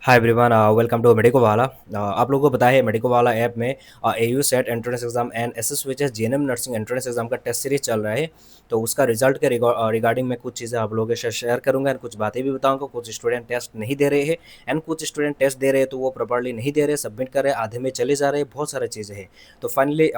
Hi everyone, welcome to medico वाला। आप लोगों को पता है मेडिको वाला ऐप में AU CET entrance exam and SSVH GNM nursing entrance exam का टेस्ट सीरीज चल रहा है। तो उसका रिजल्ट के रिगार्डिंग मैं कुछ चीज़ें आप लोगों के साथ शेयर करूंगा एंड कुछ बातें भी बताऊंगा। कुछ स्टूडेंट टेस्ट नहीं दे रहे हैं एंड कुछ स्टूडेंट टेस्ट दे रहे हैं तो वो प्रॉपरली नहीं दे रहे, सबमिट कर रहे हैं, आधे में चले जा रहे हैं, बहुत सारी चीज़ें हैं। तो फाइनली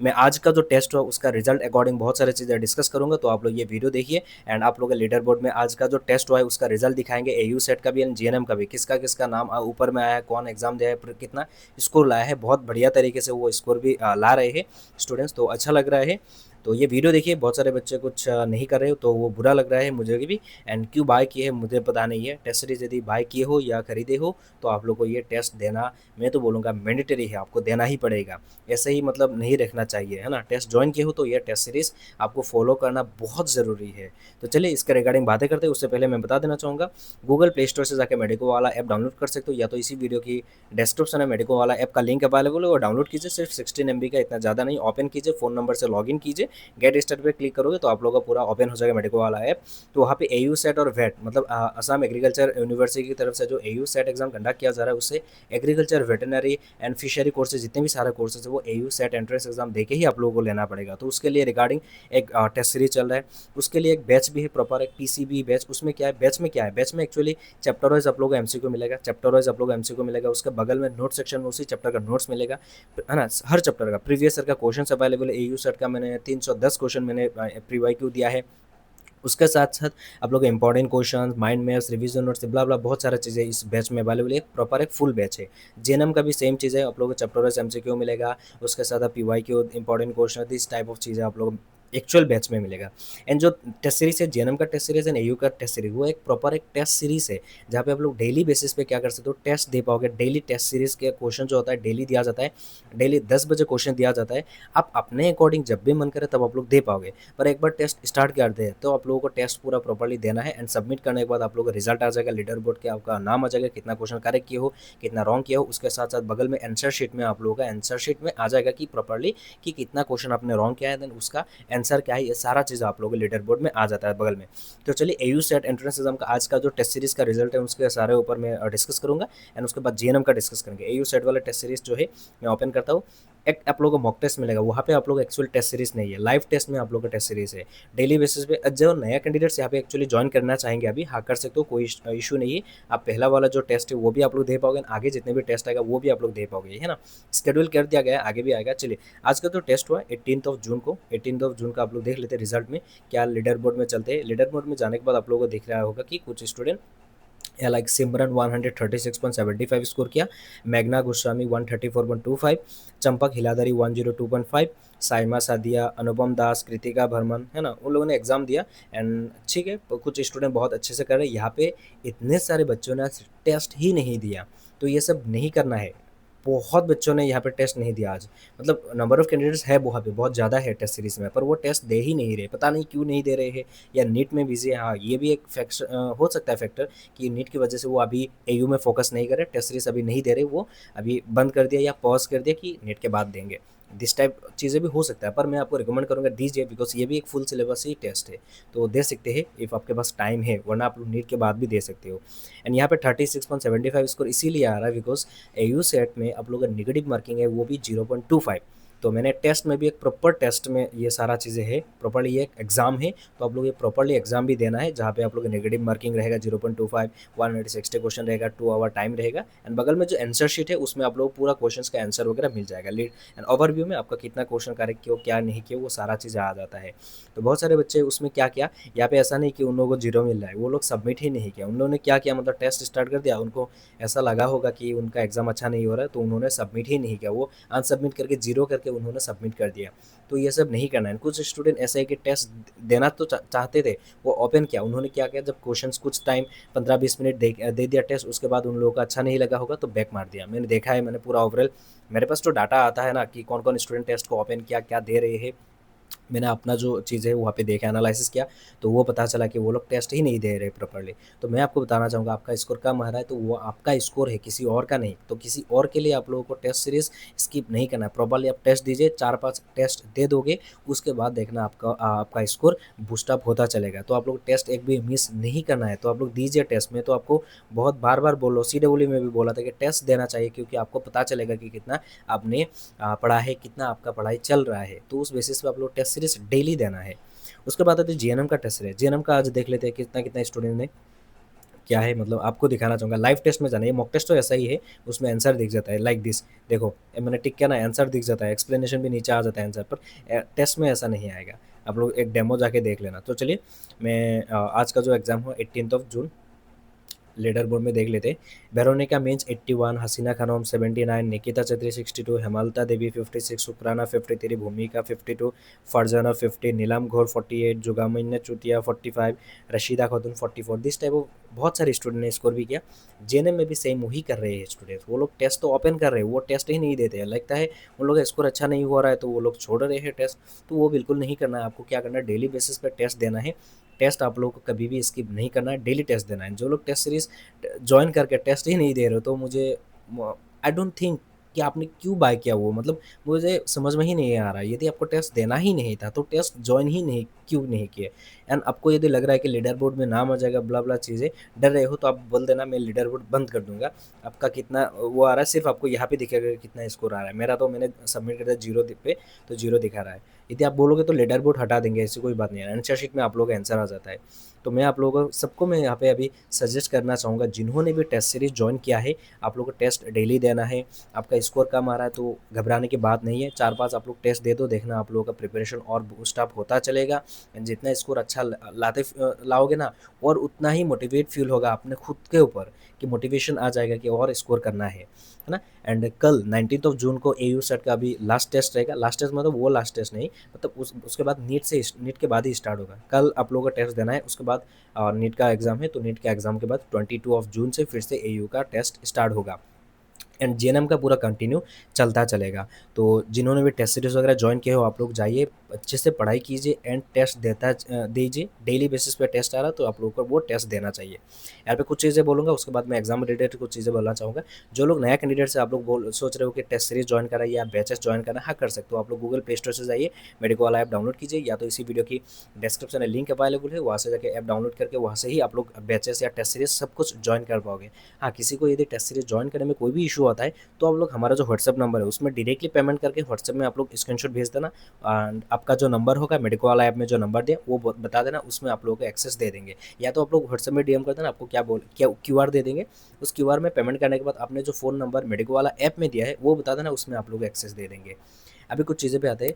मैं आज का जो टेस्ट हुआ उसका रिजल्ट अकॉर्डिंग बहुत सारी चीज़ें डिस्कस करूंगा। तो आप लोग ये वीडियो देखिए एंड आप लोग के लीडर बोर्ड में आज का जो टेस्ट हुआ है उसका रिजल्ट दिखाएंगे, एयू सेट का भी एंड जीएनएम का भी, किसका किसका नाम ऊपर में आया है, कौन एग्जाम दिया है, कितना स्कोर लाया है। बहुत बढ़िया तरीके से वो स्कोर भी ला रहे हैं स्टूडेंट्स, तो अच्छा लग रहा है। तो ये वीडियो देखिए, बहुत सारे बच्चे कुछ नहीं कर रहे हो तो वो बुरा लग रहा है मुझे भी। एंड क्यों बाय किए है मुझे पता नहीं है। टेस्ट सीरीज यदि बाय किए हो या खरीदे हो तो आप लोग को ये टेस्ट देना, मैं तो बोलूँगा मैंडेटरी है, आपको देना ही पड़ेगा। ऐसे ही मतलब नहीं रखना चाहिए, है ना। टेस्ट ज्वाइन किए हो तो ये टेस्ट सीरीज आपको फॉलो करना बहुत ज़रूरी है। तो चलिए इसके रिगार्डिंग बातें करते हैं। उससे पहले मैं बता देना चाहूँगा, गूगल प्ले स्टोर से जाकर मेडिको वाला ऐप डाउनलोड कर सकते हो, या तो इसी वीडियो की डिस्क्रिप्शन में मेडिको वाला ऐप का लिंक अवेलेबल है, वो डाउनलोड कीजिए। सिर्फ 16 MB का, इतना ज़्यादा नहीं। ओपन कीजिए, फ़ोन नंबर से लॉगिन कीजिए, गेट स्टार्ट पे क्लिक करोगे तो आप लोगों का पूरा ओपन हो जाएगा मेडिको वाला ऐप। तो वहाँ पे एयू सेट और वेट मतलब असम एग्रीकल्चर यूनिवर्सिटी की तरफ से जो एयू सेट एग्जाम कंडक्ट किया जा रहा है उससे agriculture, veterinary and fishery courses, जितने भी सारे कोर्सेज है वो एयू सेट एंट्रेंस एग्जाम देके ही आप लोगों को लेना पड़ेगा। तो उसके लिए रिगार्डिंग एक टेस्ट सीरीज चल रहा है। उसके लिए एक बैच भी है प्रॉपर, एक पीसीबी बैच। उसमें क्या है, बैच में क्या है, बैच में एक्चुअली चैप्टर वाइज आप लोगों को एमसीक्यू मिलेगा, चैप्टर वाइज आप लोगों को एमसीक्यू मिलेगा। उसके बगल में नोट सेक्शन में उसी चैप्टर का नोट्स मिलेगा, है ना। हर चैप्टर का प्रीवियस ईयर का क्वेश्चन अवेलेबल है। एयू सेट का मैंने 310 क्वेश्चन मैंने प्रीवाई क्यू दिया है। उसके साथ साथ आप लोग important question, mind maps, revision notes, blah blah, बहुत सारा चीज़ें इस बैच में अवेलेबल है। प्रॉपर एक फुल बैच है। जेएनएम का भी सेम चीज़ है, आप लोगों को चैप्टर वाइज एमसीक्यू मिलेगा। उसके साथ आप पीवाई क्यू, इंपॉर्टेंट क्वेश्चन, इस टाइप ऑफ चीज़ें आप लोग एक्चुअल बैच में मिलेगा। एंड जो टेस्ट सीरीज है, जेएनएम का टेस्ट सीरीज है, एयू का टेस्ट सीरीज, वो एक प्रॉपर एक टेस्ट सीरीज है जहाँ पे आप लोग डेली बेसिस पे क्या कर सकते हो, टेस्ट दे पाओगे। डेली टेस्ट सीरीज के क्वेश्चन जो होता है डेली दिया जाता है, डेली 10 बजे क्वेश्चन दिया जाता है। आप अपने अकॉर्डिंग जब भी मन करे तब आप लोग दे पाओगे। पर एक बार टेस्ट स्टार्ट कर दे तो आप लोगों को टेस्ट पूरा प्रॉपर्ली देना है एंड सबमिट करने के बाद आप लोगों का रिजल्ट आ जाएगा लीडर बोर्ड के, आपका नाम आ जाएगा, कितना क्वेश्चन करेक्ट किए हो, कितना रॉन्ग किया हो। उसके साथ साथ बगल में आंसर शीट में आप लोगों का आंसर शीट में आ जाएगा कि प्रॉपर्ली कि कितना क्वेश्चन आपने रॉन्ग किया है, देन उसका आंसर क्या है, ये सारा चीज़ आप लोगों के लीडर बोर्ड में आ जाता है बगल में। तो चलिए एयू सेट एंट्रेंस एग्जाम का आज का जो टेस्ट सीरीज का रिजल्ट है उसके सारे ऊपर मैं डिस्कस करूंगा एंड उसके बाद जीएनएम का डिस्कस करेंगे। एयू सेट वाला टेस्ट सीरीज जो है मैं ओपन करता हूँ। एक आप लोगों को मॉक टेस्ट मिलेगा, वहाँ पे आप लोग एक्चुअल टेस्ट सीरीज नहीं है, लाइव टेस्ट में आप लोग का टेस्ट सीरीज है। डेली बेसिस पे जो नया कैंडिडेट्स यहाँ पे एक्चुअली ज्वाइन करना चाहेंगे अभी, हाँ कर सकते हो, कोई इशू नहीं है। आप पहला वाला जो टेस्ट है वो भी आप लोग दे पाओगे, आगे जितने भी टेस्ट आएगा वो भी आप लोग दे पाओगे, है ना। शेड्यूल कर दिया गया है, आगे भी आएगा। चलिए आज का जो टेस्ट हुआ 18 जून को, 18 जून का आप लोग देख लेते हैं रिजल्ट में क्या। लीडर बोर्ड में चलते हैं। लीडर बोर्ड में जाने के बाद आप लोगों को दिख रहा होगा कि कुछ स्टूडेंट या लाइक सिमरन 136.75 स्कोर किया, मेघना गोस्वामी 134.25, चंपक हिलाधरी 102.5, साइमा सादिया, अनुपम दास, कृतिका भरमन, है ना, उन लोगों ने एग्जाम दिया। एंड ठीक है, कुछ स्टूडेंट बहुत अच्छे से कर रहे हैं। यहाँ पे इतने सारे बच्चों ने टेस्ट ही नहीं दिया, तो ये सब नहीं करना है। बहुत बच्चों ने यहाँ पे टेस्ट नहीं दिया आज, मतलब नंबर ऑफ कैंडिडेट्स है वहाँ पे बहुत ज़्यादा है टेस्ट सीरीज में, पर वो टेस्ट दे ही नहीं रहे। पता नहीं क्यों नहीं दे रहे हैं, या नीट में बिजी है। हाँ, ये भी एक फैक्टर हो सकता है, फैक्टर कि नीट की वजह से वो अभी एयू में फोकस नहीं कर रहे, टेस्ट सीरीज अभी नहीं दे रहे, वो अभी बंद कर दिया या पॉज कर दिया कि नीट के बाद देंगे। दिस टाइप चीज़ें भी हो सकता है, पर मैं आपको रिकमेंड करूँगा दीजिए, बिकॉज ये भी एक फुल सिलेबस ही टेस्ट है। तो दे सकते हैं इफ़ आपके पास टाइम है, वरना आप नीट के बाद भी दे सकते हो। एंड यहाँ पे 36.75 स्कोर इसीलिए आ रहा है बिकॉज एयू सेट में आप लोग का निगेटिव मार्किंग है वो भी 0.25। तो मैंने टेस्ट में भी एक प्रॉपर टेस्ट में ये सारा चीज़ें है, प्रॉपर्ली ये एग्जाम है, तो आप लोग ये प्रॉपर्ली एग्जाम भी देना है जहाँ पे आप लोग नेगेटिव मार्किंग रहेगा 0.25, 160 क्वेश्चन रहेगा, 2 आवर टाइम रहेगा। एंड बगल में जो आंसर शीट है उसमें आप लोग पूरा क्वेश्चन का आंसर वगैरह मिल जाएगा। लीड एंड ओवरव्यू में आपका कितना क्वेश्चन करेक्ट किया, क्या नहीं किया, वो सारा चीज़ आ जाता है। तो बहुत सारे बच्चे उसमें क्या किया, यहाँ पे ऐसा नहीं कि उन लोगों को जीरो मिल रहा है, वो लोग सबमिट ही नहीं किया। उन लोगों ने क्या किया, मतलब टेस्ट स्टार्ट कर दिया, उनको ऐसा लगा होगा कि उनका एग्जाम अच्छा नहीं हो रहा है तो उन्होंने सबमिट ही नहीं किया, वो अनसबमिट करके जीरो करके उन्होंने सबमिट कर दिया। तो ये सब नहीं करना है। कुछ स्टूडेंट ऐसे है कि टेस्ट देना तो चाहते थे, वो ओपन किया, उन्होंने क्या किया, जब क्वेश्चंस कुछ टाइम 15-20 मिनट दे दिया टेस्ट, उसके बाद उन लोगों का अच्छा नहीं लगा होगा तो बैक मार दिया। मैंने देखा है, मैंने पूरा ओवरऑल मेरे पास तो डाटा आता है ना कि कौन कौन स्टूडेंट टेस्ट को ओपन किया, क्या दे रहे हैं, मैंने अपना जो चीज़ है वहाँ पे देखा, एनालिसिस किया, तो वो पता चला कि वो लोग टेस्ट ही नहीं दे रहे प्रॉपर्ली। तो मैं आपको बताना चाहूँगा आपका स्कोर कम आ रहा है तो वो आपका स्कोर है, किसी और का नहीं। तो किसी और के लिए आप लोगों को टेस्ट सीरीज़ स्किप नहीं करना है, प्रॉपर्ली आप टेस्ट दीजिए, 4-5 टेस्ट दे दोगे, उसके बाद देखना आपका स्कोर बूस्ट अप होता चलेगा। तो आप लोग टेस्ट एक भी मिस नहीं करना है, तो आप लोग दीजिए टेस्ट। में तो आपको बहुत बार-बार बोलो, सीडब्ल्यू में भी बोला था कि टेस्ट देना चाहिए, क्योंकि आपको पता चलेगा कि कितना आपने पढ़ा है, कितना आपका पढ़ाई चल रहा है। तो उस बेसिस पे आप लोग टेस्ट सीरीज डेली देना है। उसके बाद आते हैं जीएनएम का टेस्ट सीरीज। जीएनएम का आज देख लेते हैं कितना स्टूडेंट ने क्या है, मतलब आपको दिखाना चाहूँगा। लाइव टेस्ट में जाना, ये मॉक टेस्ट तो ऐसा ही है, उसमें आंसर दिख जाता है लाइक दिस। देखो मैंने टिक किया ना, आंसर दिख जाता है, एक्सप्लेनेशन भी नीचे आ जाता है आंसर पर। टेस्ट में ऐसा नहीं आएगा, आप लोग एक डेमो जाके देख लेना। तो चलिए मैं आज का जो एग्ज़ाम हुआ 18 जून, लीडर बोर्ड में देख लेते हैं। वेरोनिका मीन्स 81, हसीना खानम 79, निकिता चौधरी 62, हेमलता देवी 56, सुक्राना 53, भूमिका 52, फरजाना 50, नीलम घोर 48, जुगामिन्या चुटिया 45, रशीदा खातून 44। दिस टाइप ऑफ बहुत सारे स्टूडेंट ने स्कोर भी किया। जेएनएम में भी सेम वही कर रहे हैं स्टूडेंट्स, वो लोग टेस्ट तो ओपन कर रहे हैं, वो टेस्ट ही नहीं देते हैं। लगता है उन लोगों का स्कोर अच्छा नहीं हो रहा है तो वो लोग छोड़ रहे हैं टेस्ट, तो वो बिल्कुल नहीं करना है। आपको क्या करना है, डेली बेसिस पर टेस्ट देना है। टेस्ट आप लोगों को कभी भी स्किप नहीं करना है, डेली टेस्ट देना है। जो लोग टेस्ट सीरीज ज्वाइन करके टेस्ट ही नहीं दे रहे हो तो मुझे आई डोंट थिंक कि आपने क्यों बाय किया वो, मतलब मुझे समझ में ही नहीं आ रहा है। यदि आपको टेस्ट देना ही नहीं था तो टेस्ट ज्वाइन ही नहीं क्यों नहीं किए। एंड आपको यदि लग रहा है कि लीडर बोर्ड में नाम आ जाएगा, ब्ला ब्ला चीज़ें डर रहे हो, तो आप बोल देना मैं लीडर बोर्ड बंद कर दूंगा। आपका कितना वो आ रहा है सिर्फ आपको यहाँ पे दिखेगा कि कितना स्कोर आ रहा है। मेरा तो मैंने सबमिट कर दिया जीरो पे, तो जीरो दिखा रहा है। यदि आप बोलोगे तो लीडर बोर्ड हटा देंगे, ऐसी कोई बात नहीं है। आंसर शीट में आप लोगों का आंसर आ जाता है। तो मैं आप लोगों को सबको मैं यहाँ पे अभी सजेस्ट करना चाहूँगा, जिन्होंने भी टेस्ट सीरीज ज्वाइन किया है, आप लोगों को टेस्ट डेली देना है। आपका स्कोर कम आ रहा है तो घबराने की बात नहीं है, 4-5 आप लोग टेस्ट दे दो, देखना आप लोगों का प्रिपरेशन और बूस्ट अप होता चलेगा। जितना स्कोर अच्छा लाओगे ना, और उतना ही मोटिवेट फील होगा अपने खुद के ऊपर, कि मोटिवेशन आ जाएगा कि और स्कोर करना है ना। एंड कल 19 जून को एयू सेट का अभी लास्ट टेस्ट रहेगा। लास्ट टेस्ट मतलब वो लास्ट टेस्ट नहीं, मतलब उसके बाद नीट के बाद ही स्टार्ट होगा। कल आप लोगों का टेस्ट देना है, उसके बाद नीट का एग्ज़ाम है, तो नीट के एग्ज़ाम के बाद 22 जून से फिर से एयू का टेस्ट स्टार्ट होगा। एंड जीएनएम का पूरा कंटिन्यू चलता चलेगा। तो जिन्होंने भी टेस्ट सीरीज वगैरह ज्वाइन किए हो, आप लोग जाइए, अच्छे से पढ़ाई कीजिए एंड टेस्ट दीजिए। डेली बेसिस पे टेस्ट आ रहा है तो आप लोगों को वो टेस्ट देना चाहिए। यहाँ पे कुछ चीज़ें बोलूँगा, उसके बाद मैं एग्जाम रिलेटेड कुछ चीज़ें बोलना चाहूँगा। जो लोग नया कैंडिडेट से आप लोग सोच रहे हो कि टेस्ट सीरीज ज्वाइन करा या बैचेस ज्वाइन करना, हाँ कर सकते हो। आप लोग गूगल प्ले स्टोर से जाइए, मेडिको वाला ऐप डाउनलोड कीजिए, या तो इसी वीडियो की डिस्क्रिप्शन में लिंक अवेलेबल है, वहाँ से जाकर ऐप डाउनलोड करके वहाँ से ही आप लोग बैचेस या टेस्ट सीरीज सब कुछ ज्वाइन कर पाओगे। हाँ, किसी को यदि टेस्ट सीरीज ज्वाइन करने में कोई भी इशू आता है तो आप लोग हमारा जो व्हाट्सएप नंबर है उसमें डायरेक्टली पेमेंट करके व्हाट्सएप में आप लोग स्क्रीनशॉट भेज देना। एंड आपका जो नंबर होगा, मेडिको वाला ऐप में जो नंबर दिया वो बता देना, उसमें आप लोगों को एक्सेस दे देंगे। या तो आप लोग व्हाट्सएप में डीएम कर देना, आपको क्या क्यूआर दे देंगे। उस क्यूआर में पेमेंट करने के बाद आपने जो फ़ोन नंबर मेडिको वाला ऐप में दिया है वो बता देना, उसमें आप लोग एक्सेस दे देंगे। अभी कुछ चीज़ें पे आते हैं।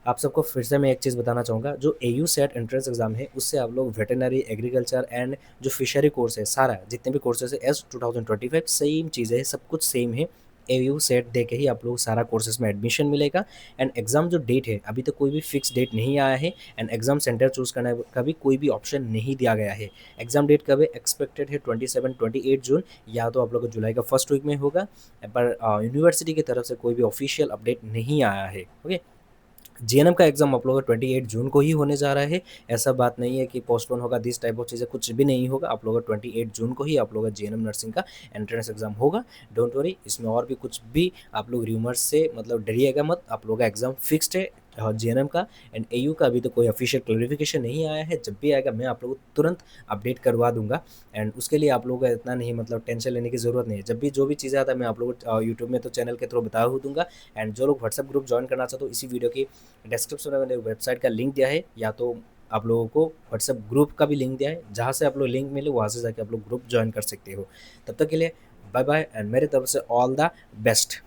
आप सबको फिर से मैं एक चीज़ बताना चाहूँगा, जो एयू सेट एंट्रेंस एग्जाम है उससे आप लोग वेटरनरी, एग्रीकल्चर एंड जो फिशरी कोर्स है, सारा जितने भी कोर्सेज है एस 2025 सेम चीज़ें है, सब कुछ सेम है। एयू सेट दे के ही आप लोग सारा कोर्सेज में एडमिशन मिलेगा। एंड एग्ज़ाम जो डेट है, अभी तक कोई भी फिक्स डेट नहीं आया है। एंड एग्ज़ाम सेंटर चूज़ करने का भी कोई भी ऑप्शन नहीं दिया गया है। एग्ज़ाम डेट कब है, एक्सपेक्टेड है 27-28 जून, या तो आप लोग को जुलाई का फर्स्ट वीक में होगा। पर यूनिवर्सिटी की तरफ से कोई भी ऑफिशियल अपडेट नहीं आया है। ओके, जीएनएम का एग्जाम आप लोगों का 28 जून को ही होने जा रहा है। ऐसा बात नहीं है कि पोस्टपोन होगा, दिस टाइप ऑफ चीज़ें कुछ भी नहीं होगा। आप लोगों का 28 जून को ही आप लोगों का जीएनएम नर्सिंग का एंट्रेंस एग्जाम होगा। डोंट वरी, इसमें और भी कुछ भी आप लोग र्यूमर्स से मतलब डरिएगा मत। आप लोगों का एग्जाम फिक्स्ड है जीएनएम का। एंड एयू का अभी तो कोई ऑफिशियल क्लैरिफिकेशन नहीं आया है, जब भी आएगा मैं आप लोगों को तुरंत अपडेट करवा दूंगा। एंड उसके लिए आप लोगों को इतना नहीं मतलब टेंशन लेने की ज़रूरत नहीं है। जब भी जो भी चीज़ें आता है मैं आप लोगों को यूट्यूब में तो चैनल के थ्रू बता दूंगा। एंड जो लोग व्हाट्सएप ग्रुप ज्वाइन करना चाहते हो, इसी वीडियो की डिस्क्रिप्शन में मैंने वेबसाइट का लिंक दिया है, या तो आप लोगों को व्हाट्सएप ग्रुप का भी लिंक दिया है, जहाँ से आप लोग लिंक मिले वहाँ से जाके आप लोग ग्रुप ज्वाइन कर सकते हो। तब तक के लिए बाय बाय, एंड मेरे तरफ से ऑल द बेस्ट।